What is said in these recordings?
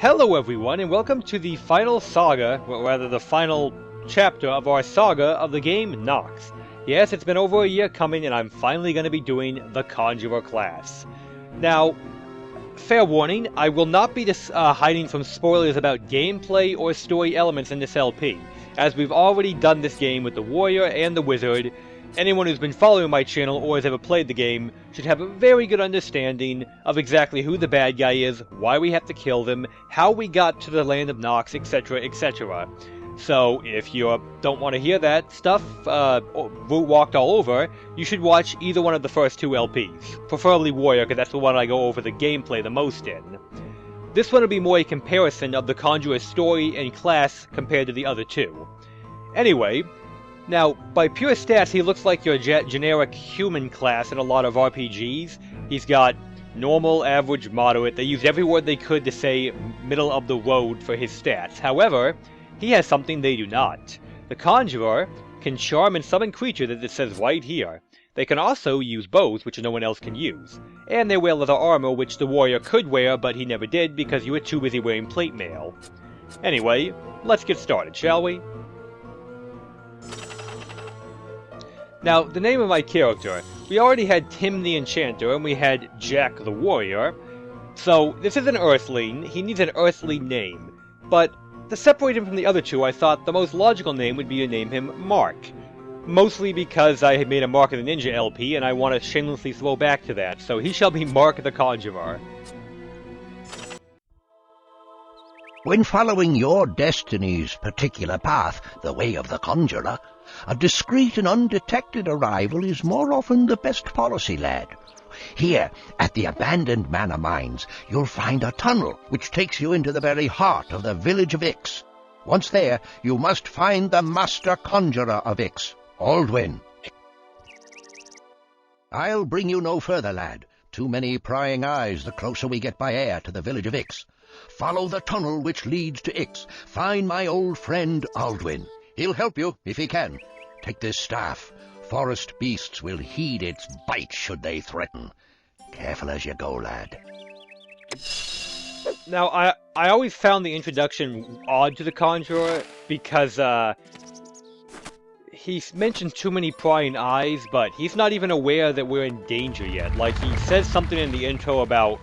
Hello everyone, and welcome to the final saga, or rather the final chapter of our saga of the game Nox. Yes, it's been over a year coming, and I'm finally going to be doing the Conjurer class. Now, fair warning, I will not be hiding from spoilers about gameplay or story elements in this LP, as we've already done this game with the Warrior and the Wizard. Anyone who's been following my channel or has ever played the game should have a very good understanding of exactly who the bad guy is, why we have to kill them, how we got to the land of Nox, etc, etc. So, if you don't want to hear that stuff root walked all over, you should watch either one of the first two LPs. Preferably Warrior, because that's the one I go over the gameplay the most in. This one will be more a comparison of the Conjurer's story and class compared to the other two. Anyway, now, by pure stats, he looks like your generic human class in a lot of RPGs. He's got normal, average, moderate. They used every word they could to say middle of the road for his stats. However, he has something they do not. The Conjurer can charm and summon creatures, as it says right here. They can also use bows, which no one else can use. And they wear leather armor, which the Warrior could wear, but he never did because you were too busy wearing plate mail. Anyway, let's get started, shall we? Now, the name of my character. We already had Tim the Enchanter, and we had Jack the Warrior. So, this is an Earthling. He needs an Earthly name. But, to separate him from the other two, I thought the most logical name would be to name him Mark. Mostly because I had made a Mark of the Ninja LP, and I want to shamelessly throw back to that. So, he shall be Mark the Conjurer. When following your destiny's particular path, the way of the Conjurer, a discreet and undetected arrival is more often the best policy, lad. Here, at the abandoned manor mines, you'll find a tunnel which takes you into the very heart of the village of Ix. Once there, you must find the Master Conjurer of Ix, Aldwin. I'll bring you no further, lad. Too many prying eyes the closer we get by air to the village of Ix. Follow the tunnel which leads to Ix. Find my old friend Aldwin. He'll help you, if he can. Take this staff. Forest beasts will heed its bite should they threaten. Careful as you go, lad. Now, I always found the introduction odd to the Conjurer, because, he's mentioned too many prying eyes, but he's not even aware that we're in danger yet. Like, he says something in the intro about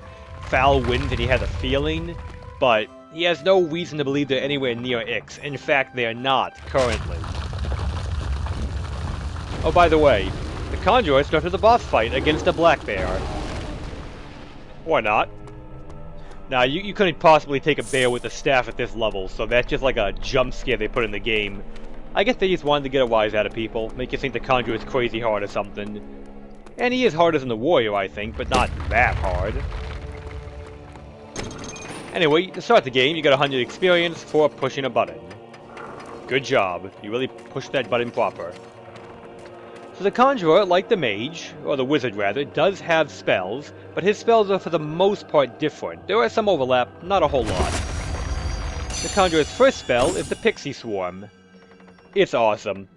foul winds and he has a feeling, but he has no reason to believe they're anywhere near Ix. In fact, they are not, currently. Oh, by the way, the Conjurer started the boss fight against a black bear. Or not. Now, you couldn't possibly take a bear with a staff at this level, so that's just like a jump scare they put in the game. I guess they just wanted to get a rise out of people, make you think the Conjurer is crazy hard or something. And he is harder than the Warrior, I think, but not that hard. Anyway, to start the game, you got 100 experience for pushing a button. Good job. You really pushed that button proper. So the Conjurer, like the Mage, or the Wizard rather, does have spells, but his spells are for the most part different. There are some overlap, not a whole lot. The Conjurer's first spell is the Pixie Swarm. It's awesome.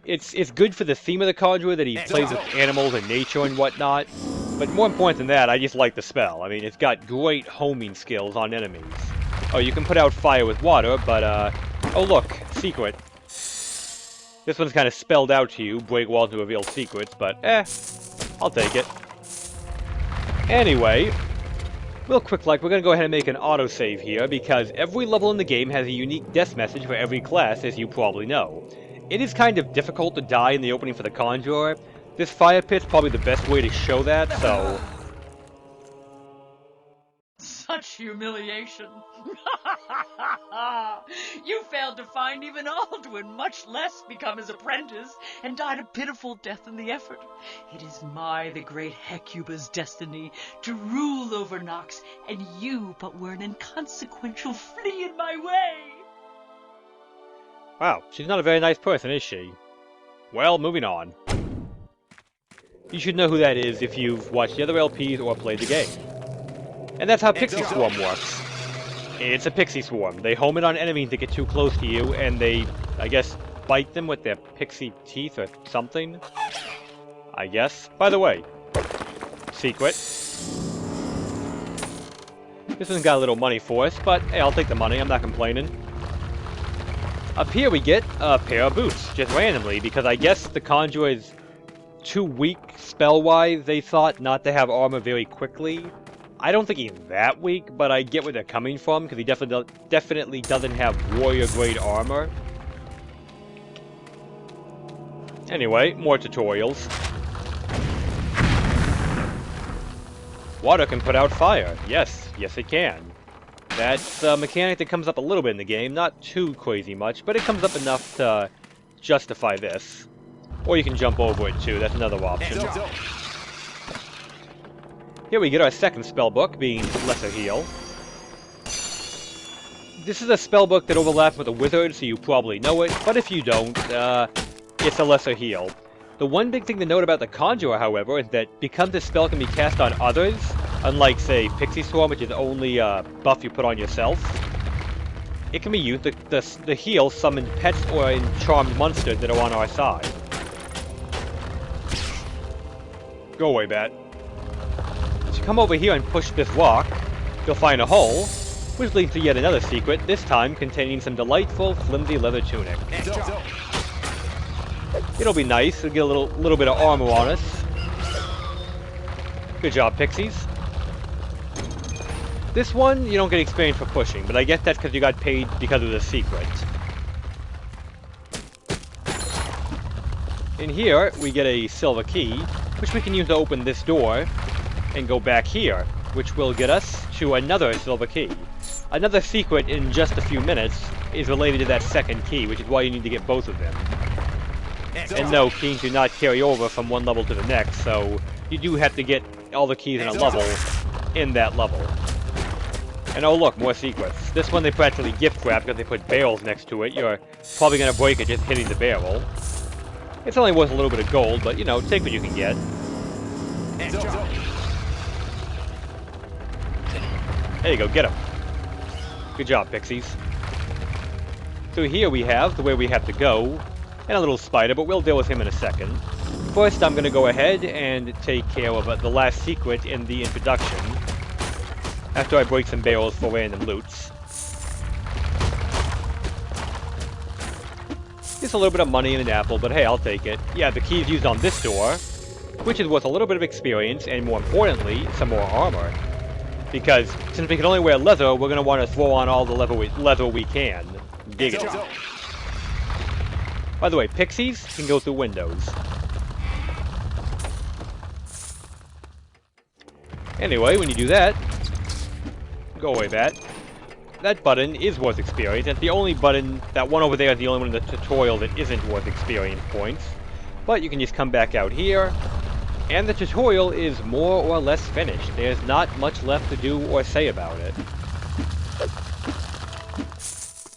It's good for the theme of the Conjurer that he plays with animals and nature and whatnot. But more important than that, I just like the spell. I mean, it's got great homing skills on enemies. Oh, you can put out fire with water, but, oh look, secret. This one's kind of spelled out to you, break walls to reveal secrets, but, I'll take it. Anyway, real quick, we're gonna go ahead and make an autosave here, because every level in the game has a unique death message for every class, as you probably know. It is kind of difficult to die in the opening for the Conjurer. This fire pit's probably the best way to show that, so... Such humiliation! You failed to find even Aldwin, much less become his apprentice, and died a pitiful death in the effort. It is the great Hecuba's destiny, to rule over Nox, and you but were an inconsequential flea in my way! Wow, she's not a very nice person, is she? Well, moving on. You should know who that is if you've watched the other LPs or played the game. And that's how Pixie Swarm works. It's a Pixie Swarm. They home in on enemies that get too close to you, and they, I guess, bite them with their pixie teeth or something. I guess. By the way, secret. This one's got a little money for us, but hey, I'll take the money, I'm not complaining. Up here we get a pair of boots, just randomly, because I guess the Conjurer is too weak spell-wise, they thought, not to have armor very quickly. I don't think he's that weak, but I get where they're coming from, because he definitely doesn't have warrior-grade armor. Anyway, more tutorials. Water can put out fire. Yes, yes it can. That's a mechanic that comes up a little bit in the game, not too crazy much, but it comes up enough to justify this. Or you can jump over it too, that's another option. Here we get our second spellbook, being Lesser Heal. This is a spellbook that overlaps with a wizard, so you probably know it, but if you don't, it's a Lesser Heal. The one big thing to note about the Conjurer, however, is that because this spell can be cast on others, unlike, say, Pixie Swarm, which is only a buff you put on yourself, it can be used to heal summoned pets or charmed monsters that are on our side. Go away, bat. As you come over here and push this rock, you'll find a hole, which leads to yet another secret, this time containing some delightful, flimsy leather tunic. It'll be nice, it'll get a little bit of armor on us. Good job, Pixies. This one, you don't get experience for pushing, but I guess that's because you got paid because of the secret. In here, we get a silver key, which we can use to open this door, and go back here, which will get us to another silver key. Another secret in just a few minutes is related to that second key, which is why you need to get both of them. And no, keys do not carry over from one level to the next, so you do have to get all the keys in a level in that level. And oh look, more secrets. This one they practically gift wrap because they put barrels next to it. You're probably going to break it just hitting the barrel. It's only worth a little bit of gold, but you know, take what you can get. There you go, get him. Good job, Pixies. So here we have the way we have to go, and a little spider, but we'll deal with him in a second. First, I'm going to go ahead and take care of the last secret in the introduction, after I break some barrels for random loots. Just a little bit of money and an apple, but hey, I'll take it. Yeah, the key's used on this door, which is worth a little bit of experience, and more importantly, some more armor. Because, since we can only wear leather, we're going to want to throw on all the leather we can. Dig it. By the way, Pixies can go through windows. Anyway, when you do that, go away, bat. That button is worth experience. It's the only button, that one over there is the only one in the tutorial that isn't worth experience points. But you can just come back out here, and the tutorial is more or less finished. There's not much left to do or say about it.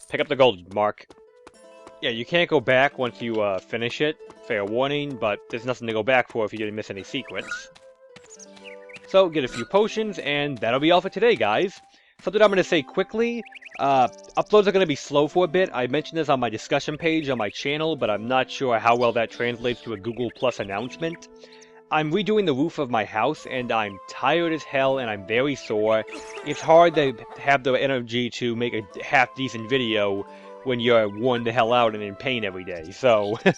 Pick up the gold, Mark. Yeah, you can't go back once you finish it. Fair warning, but there's nothing to go back for if you didn't miss any secrets. So, get a few potions, and that'll be all for today, guys. Something I'm going to say quickly, uploads are going to be slow for a bit. I mentioned this on my discussion page on my channel, but I'm not sure how well that translates to a Google Plus announcement. I'm redoing the roof of my house, and I'm tired as hell, and I'm very sore. It's hard to have the energy to make a half-decent video when you're worn the hell out and in pain every day, so they're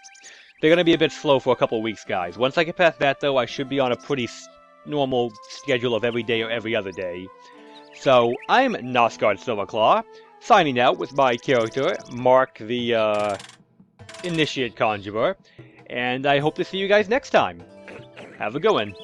going to be a bit slow for a couple weeks, guys. Once I get past that, though, I should be on a pretty normal schedule of every day or every other day. So, I'm Nosgard Silverclaw, signing out with my character, Mark the, Initiate Conjurer, and I hope to see you guys next time. Have a good one.